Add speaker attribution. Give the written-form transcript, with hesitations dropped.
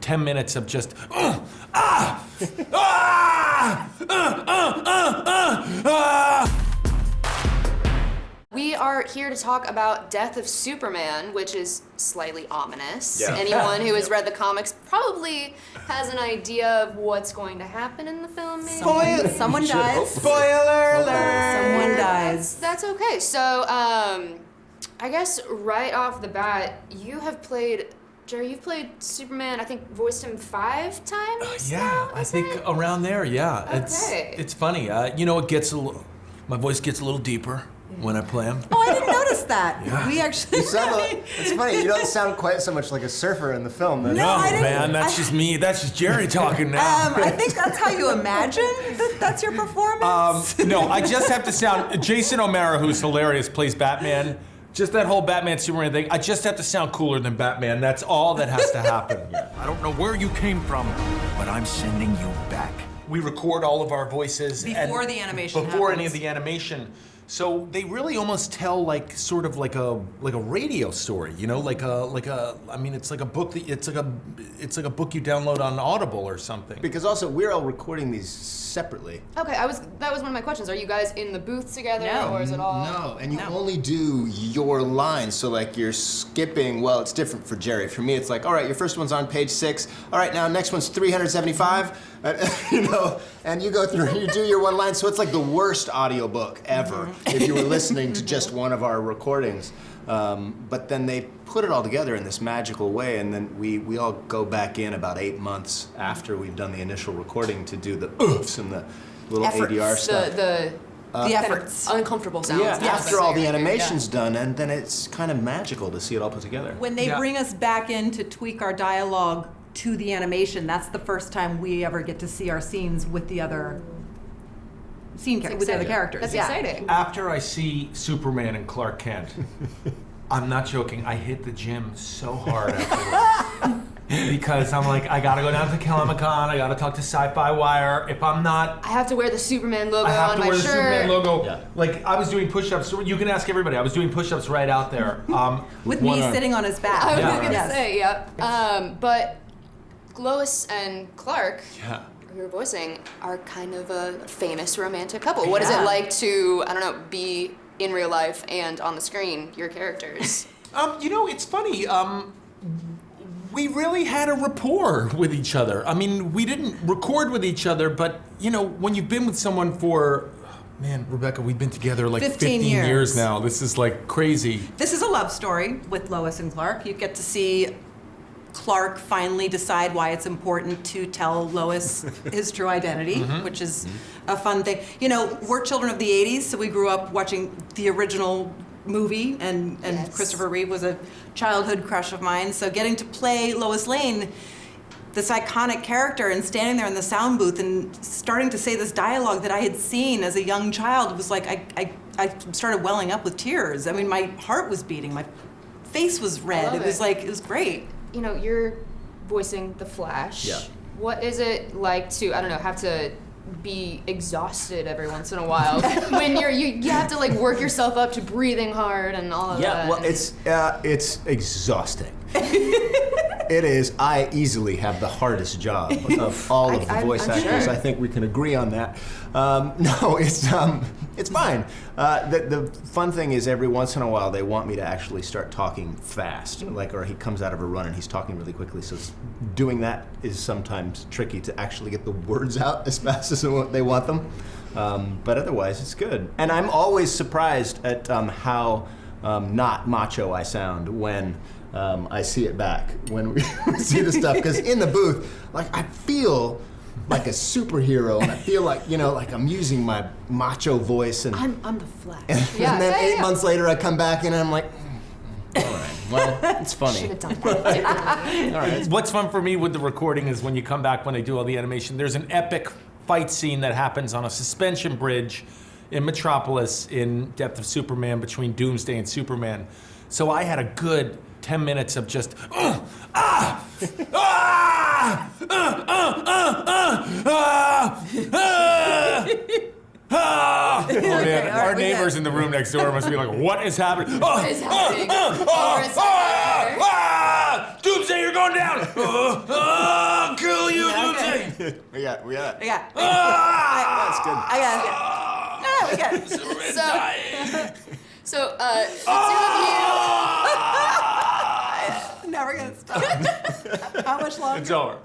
Speaker 1: 10 minutes of just,
Speaker 2: We are here to talk about Death of Superman, which is slightly ominous.
Speaker 3: Yeah.
Speaker 2: Anyone who has read the comics probably has an idea of what's going to happen in the film, maybe?
Speaker 4: Someone dies.
Speaker 3: Spoiler alert!
Speaker 4: Someone dies.
Speaker 2: That's okay. So, I guess right off the bat, you have played, Jerry, you've played Superman, I think voiced him 5 times
Speaker 1: yeah,
Speaker 2: now,
Speaker 1: I
Speaker 2: is
Speaker 1: think
Speaker 2: it?
Speaker 1: around there, yeah.
Speaker 2: Okay.
Speaker 1: It's funny. You know, it gets a little, my voice gets a little deeper when I play him.
Speaker 4: Oh, I didn't notice that.
Speaker 1: Yeah.
Speaker 4: We actually.
Speaker 3: It's funny, you don't sound quite so much like a surfer in the film. Then.
Speaker 4: No, I didn't-
Speaker 1: man, that's just me. That's just Jerry talking now.
Speaker 4: I think that's how you imagine that's your performance.
Speaker 1: No, I just have to sound, Jason O'Mara, who's hilarious, plays Batman. Just that whole Batman Superman thing, I just have to sound cooler than Batman. That's all that has to happen.
Speaker 5: I don't know where you came from, but I'm sending you back.
Speaker 1: We record all of our voices
Speaker 4: Before the animation
Speaker 1: before any
Speaker 4: happens.
Speaker 1: of the animation. So they really almost tell like sort of like a radio story, you know, I mean it's like a book that it's like a book you download on Audible or something.
Speaker 3: Because also, we're all recording these separately.
Speaker 2: Okay, that was one of my questions. Are you guys in the booth together,
Speaker 4: No.
Speaker 2: or is it all?
Speaker 3: No, and you
Speaker 4: No.
Speaker 3: only do your lines, so like you're skipping, well, it's different for Jerry. For me, it's like, all right, your first one's on page 6. All right, now next one's 375, you know, and you go through and you do your one line, so it's like the worst audiobook ever if you were listening to just one of our recordings. But then they put it all together in this magical way, and then we all go back in about 8 months after we've done the initial recording to do the oofs and the little
Speaker 4: Efforts.
Speaker 3: ADR stuff.
Speaker 2: The
Speaker 4: the
Speaker 2: kind
Speaker 4: efforts.
Speaker 2: of uncomfortable sounds.
Speaker 3: Yeah,
Speaker 2: and stuff
Speaker 3: after
Speaker 2: that
Speaker 3: all the
Speaker 2: you're doing,
Speaker 3: animation's done, and then it's kind of magical to see it all put together.
Speaker 4: When they
Speaker 1: Yeah.
Speaker 4: bring us back in to tweak our dialogue to the animation, that's the first time we ever get to see our scenes with the other with the other
Speaker 2: exciting.
Speaker 4: characters.
Speaker 2: That's
Speaker 4: yeah.
Speaker 2: exciting.
Speaker 1: After I see Superman and Clark Kent, I'm not joking, I hit the gym so hard afterwards. Because I'm like, I gotta go down to Calamicon, I gotta talk to SYFY WIRE. If I'm not,
Speaker 2: I have to wear the Superman logo
Speaker 1: I have
Speaker 2: on
Speaker 1: to
Speaker 2: my
Speaker 1: wear the
Speaker 2: shirt.
Speaker 1: Superman logo.
Speaker 3: Yeah.
Speaker 1: Like, I was doing push-ups, so you can ask everybody, I was doing push-ups right out there.
Speaker 4: With
Speaker 1: one
Speaker 4: me
Speaker 1: arm.
Speaker 4: sitting on his back.
Speaker 2: I was
Speaker 1: Yeah.
Speaker 2: gonna
Speaker 4: Yes.
Speaker 2: say, yep. But Lois and Clark,
Speaker 1: Yeah.
Speaker 2: who you're voicing, are kind of a famous romantic couple. What is
Speaker 4: Yeah.
Speaker 2: it like to, I don't know, be in real life and on the screen, your characters?
Speaker 1: You know, it's funny. We really had a rapport with each other. I mean, we didn't record with each other, but you know, when you've been with someone for, man, Rebecca, we've been together like
Speaker 4: 15
Speaker 1: years
Speaker 4: years
Speaker 1: now. This is like crazy.
Speaker 4: This is a love story with Lois and Clark. You get to see Clark finally decide why it's important to tell Lois his true identity, which is a fun thing. You know, we're children of the 80s, so we grew up watching the original movie, and
Speaker 2: Yes.
Speaker 4: Christopher Reeve was a childhood crush of mine. So getting to play Lois Lane, this iconic character, and standing there in the sound booth and starting to say this dialogue that I had seen as a young child was like, I started welling up with tears. I mean, my heart was beating, my face was red.
Speaker 2: love
Speaker 4: It was
Speaker 2: it.
Speaker 4: like, it was great.
Speaker 2: You know, you're voicing the Flash.
Speaker 3: Yeah.
Speaker 2: What is it like to, I don't know, have to be exhausted every once in a while when you have to like work yourself up to breathing hard and all of that?
Speaker 3: Yeah, well, it's exhausting. It is. I easily have the hardest job of all of the voice
Speaker 2: I'm
Speaker 3: actors.
Speaker 2: sure.
Speaker 3: I think we can agree on that. No, it's fine. The fun thing is every once in a while they want me to actually start talking fast, like, or he comes out of a run and he's talking really quickly. So doing that is sometimes tricky to actually get the words out as fast as they want them. But otherwise, it's good. And I'm always surprised at how not macho I sound when I see it back, when we see the stuff. Because in the booth, like, I feel like a superhero, and I feel like, you know, like I'm using my macho voice. And,
Speaker 2: I'm the Flash.
Speaker 3: and
Speaker 2: Yeah,
Speaker 3: then
Speaker 2: yeah,
Speaker 3: 8 months later, I come back and I'm like, all right, well, it's funny.
Speaker 2: Should have done that differently.
Speaker 3: All right.
Speaker 1: What's fun for me with the recording is when you come back, when they do all the animation, there's an epic fight scene that happens on a suspension bridge in Metropolis in Death of Superman between Doomsday and Superman. So I had a good 10 minutes of just, Oh man, our neighbors in the room next door must be like, what is happening?
Speaker 2: What is happening? Or is it-
Speaker 1: Doomsday, you're going down!
Speaker 3: good. We got it.
Speaker 4: Yeah.
Speaker 3: That's good.
Speaker 4: I got it. Yeah, we got it.
Speaker 2: So, the two of you.
Speaker 4: Never gonna stop. How much longer?
Speaker 1: It's over.